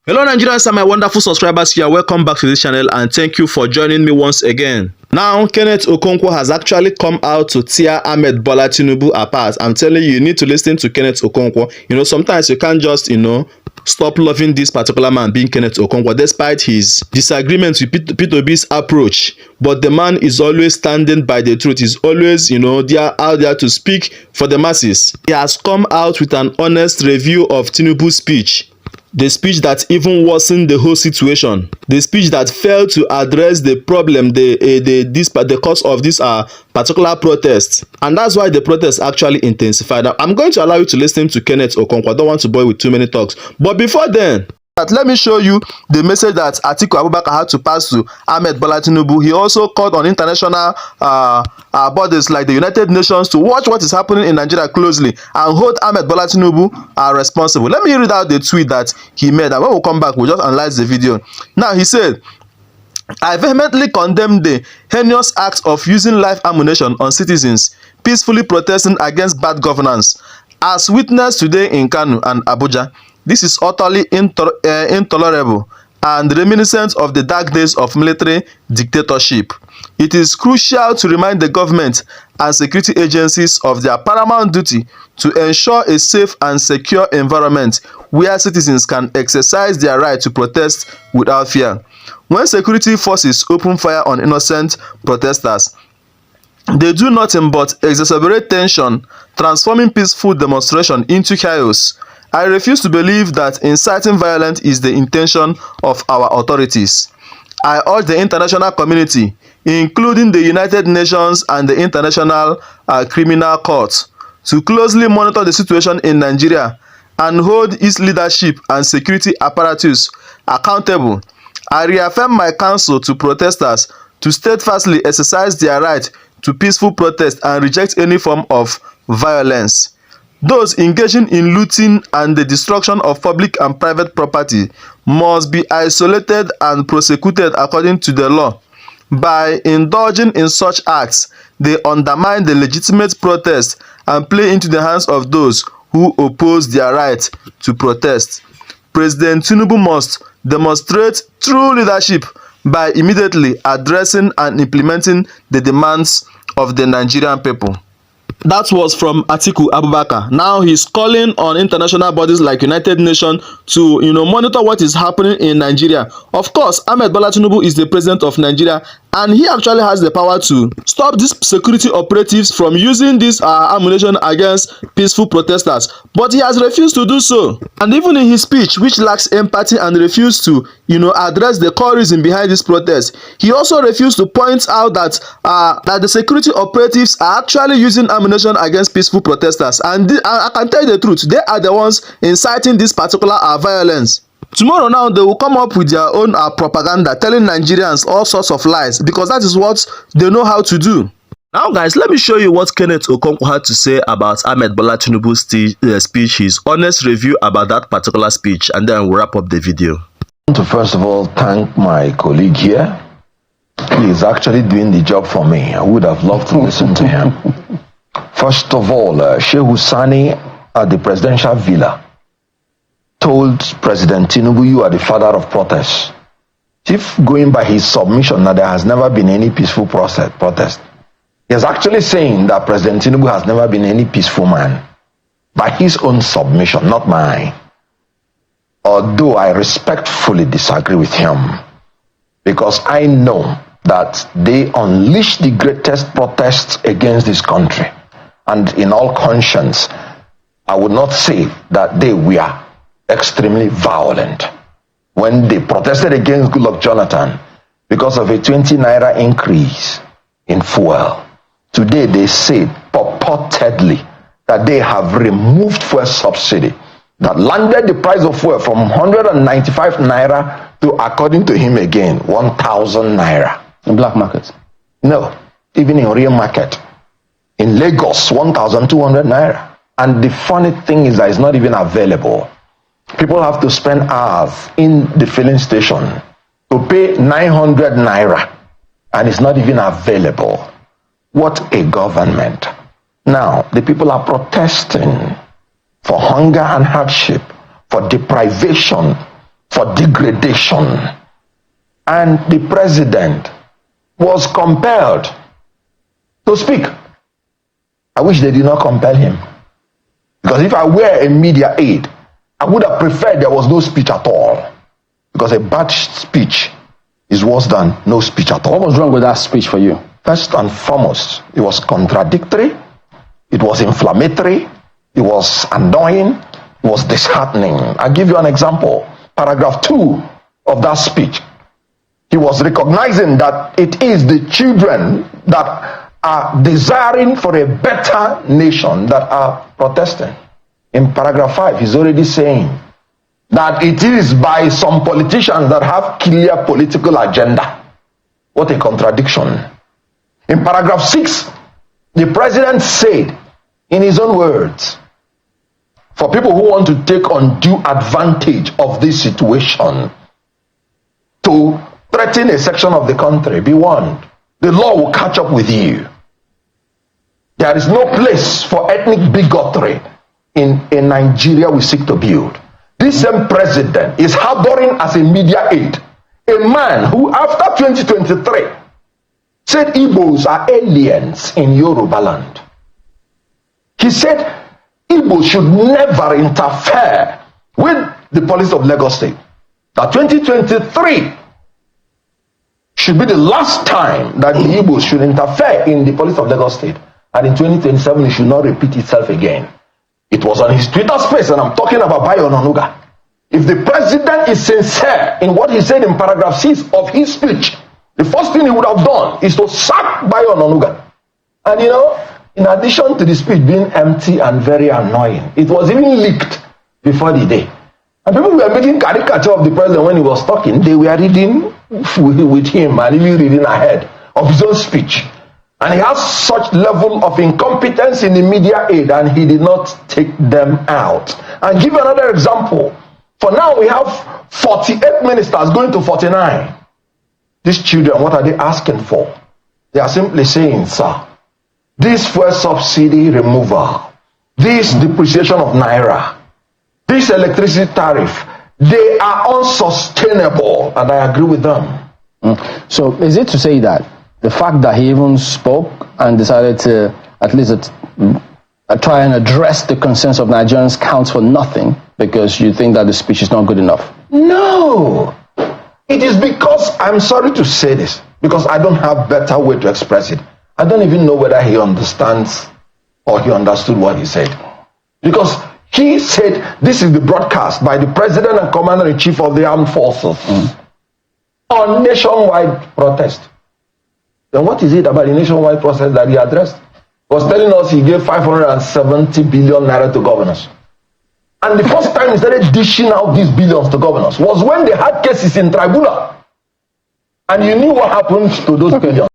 Hello Nigerians and my wonderful subscribers here, welcome back to this channel and thank you for joining me once again. Now, Kenneth Okonkwo has actually come out to tear Ahmed Bola Tinubu apart. I'm telling you, you need to listen to Kenneth Okonkwo. Sometimes you can't just, stop loving this particular man being Kenneth Okonkwo despite his disagreements with P2B's approach. But the man is always standing by the truth. He's always, out there to speak for the masses. He has come out with an honest review of Tinubu's speech. The speech that even worsened the whole situation. The speech that failed to address the problem, the cause of this particular protest. And that's why the protest actually intensified. I'm going to allow you to listen to Kenneth Okonkwo. I don't want to bore with too many talks. But before then, let me show you the message that Atiku had to pass to Ahmed Bola Tinubu. He also called on international bodies like the United Nations to watch what is happening in Nigeria closely and hold Ahmed Bola Tinubu responsible. Let me read out the tweet that he made, and when we come back, we'll just analyze the video. Now, he said, "I vehemently condemn the heinous act of using live ammunition on citizens peacefully protesting against bad governance, as witnessed today in Kano and Abuja. This is utterly intolerable and reminiscent of the dark days of military dictatorship. It is crucial to remind the government and security agencies of their paramount duty to ensure a safe and secure environment where citizens can exercise their right to protest without fear. When security forces open fire on innocent protesters, they do nothing but exacerbate tension, transforming peaceful demonstration into chaos. I refuse to believe that inciting violence is the intention of our authorities. I urge the international community, including the United Nations and the International Criminal Court, to closely monitor the situation in Nigeria and hold its leadership and security apparatus accountable. I reaffirm my counsel to protesters to steadfastly exercise their right to peaceful protest and reject any form of violence. Those engaging in looting and the destruction of public and private property must be isolated and prosecuted according to the law. By indulging in such acts, they undermine the legitimate protest and play into the hands of those who oppose their right to protest. President Tinubu must demonstrate true leadership by immediately addressing and implementing the demands of the Nigerian people." That was from Atiku Abubakar. Now he's calling on international bodies like United Nations to, monitor what is happening in Nigeria. Of course, Ahmed Bola Tinubu is the president of Nigeria, and he actually has the power to stop these security operatives from using this ammunition against peaceful protesters. But he has refused to do so. And even in his speech, which lacks empathy and refused to, address the core reason behind this protest, he also refused to point out that the security operatives are actually using ammunition against peaceful protesters. And I can tell you the truth, they are the ones inciting this particular violence. Tomorrow now, they will come up with their own propaganda, telling Nigerians all sorts of lies, because that is what they know how to do. Now guys, let me show you what Kenneth Okonkwo had to say about Ahmed Bola Tinubu's speech, his honest review about that particular speech, and then we'll wrap up the video. I want to first of all thank my colleague here. He is actually doing the job for me. I would have loved to listen to him. First of all, Sheikh Husani at the presidential villa told President Tinubu, "You are the father of protests." If going by his submission that there has never been any peaceful protest, he is actually saying that President Tinubu has never been any peaceful man. By his own submission, not mine. Although I respectfully disagree with him, because I know that they unleashed the greatest protests against this country. And in all conscience, I would not say that they were extremely violent when they protested against Goodluck Jonathan because of a 20 naira increase in fuel. Today they say purportedly that they have removed fuel subsidy that landed the price of fuel from 195 naira to, according to him again, 1,000 naira. In black market? No, even in real market. In Lagos, 1,200 naira. And the funny thing is that it's not even available. People have to spend hours in the filling station to pay 900 naira, and it's not even available. What a government. Now, the people are protesting for hunger and hardship, for deprivation, for degradation. And the president was compelled to speak. I wish they did not compel him. Because if I were a media aide, I would have preferred there was no speech at all. Because a bad speech is worse than no speech at all. What was wrong with that speech for you? First and foremost, it was contradictory, it was inflammatory, it was annoying, it was disheartening. I'll give you an example. Paragraph 2 of that speech. He was recognizing that it is the children that are desiring for a better nation that are protesting. In paragraph 5, he's already saying that it is by some politicians that have clear political agenda. What a contradiction. In paragraph 6, the president said, in his own words, for people who want to take undue advantage of this situation to threaten a section of the country, be warned, the law will catch up with you. There is no place for ethnic bigotry in a Nigeria we seek to build. This same president is harboring as a media aide a man who, after 2023, said Igbos are aliens in Yoruba land. He said Igbos should never interfere with the police of Lagos State. That 2023 should be the last time that the Igbos should interfere in the police of Lagos State. And in 2027, it should not repeat itself again. It was on his Twitter space, and I'm talking about Bayo Onanuga. If the president is sincere in what he said in paragraph 6 of his speech, the first thing he would have done is to sack Bayo Onanuga. And you know, in addition to the speech being empty and very annoying, it was even leaked before the day. And people were making caricature of the president when he was talking. They were reading with him and even reading ahead of his own speech. And he has such level of incompetence in the media aid, and he did not take them out. And give another example. For now, we have 48 ministers going to 49. These children, what are they asking for? They are simply saying, sir, this fuel subsidy removal, this depreciation of naira, this electricity tariff, they are unsustainable, and I agree with them. So is it to say that the fact that he even spoke and decided to at least try and address the concerns of Nigerians counts for nothing because you think that the speech is not good enough? No. It is because, I'm sorry to say this, because I don't have better way to express it. I don't even know whether he understands or he understood what he said. Because he said this is the broadcast by the President and Commander-in-Chief of the Armed Forces on nationwide protest. Then what is it about the nationwide protest that he addressed? He was telling us he gave 570 billion naira to governors. And the first time he started dishing out these billions to governors was when they had cases in tribunal. And you knew what happened to those billions.